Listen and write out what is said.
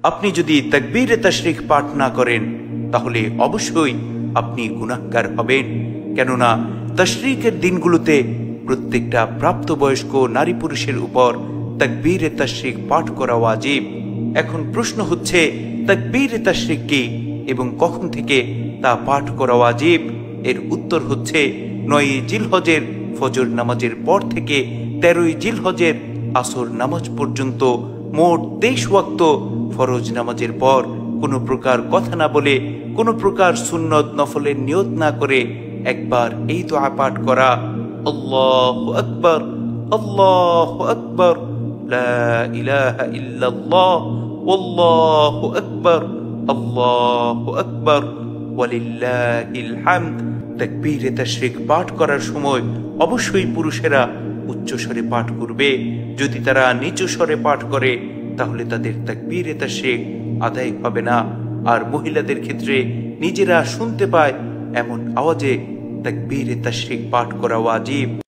আপনি যদি তাকবীরে তাশরিক পাঠ না করেন তাহলে অবশ্যই আপনি গুনাহগার হবেন। কেননা তাশরিকের দিনগুলোতে প্রত্যেকটা প্রাপ্তবয়স্ক নারী পুরুষের উপর তাকবীরে তাশরিক পাঠ করা ওয়াজিব। এখন প্রশ্ন হচ্ছে, তাকবীরে তাশরিক কি এবং কখন থেকে তা পাঠ করা ওয়াজিব? এর উত্তর হচ্ছে 9 জিলহজের ফজর নামাজের পর থেকে 13 জিলহজের আসর নামাজ পর্যন্ত মোট 23 ওয়াক্ত ফরজ নামাজের পর কোনো প্রকার কথা না বলে, কোনো প্রকার সুন্নত নফলের নিয়ত না করে একবার এই দোয়া পাঠ করা, আল্লাহু আকবার, আল্লাহু আকবার, লা ইলাহা ইল্লাল্লাহ, আল্লাহু আকবার, আল্লাহু আকবার, ওয়ালিল্লাহিল হামদ। তাকবীরে তাশরিক পাঠ করার সময় অবশ্যই পুরুষেরা উচ্চ স্বরে পাঠ করবে। যদি তারা নিচু স্বরে পাঠ করে তাহলে তাদের তাকবীরে তাশরিক আদায় হবে না। আর মহিলাদের ক্ষেত্রে নিজেরা শুনতে পায় এমন আওয়াজে তাকবীরে তাশরিক পাঠ করা ওয়াজিব।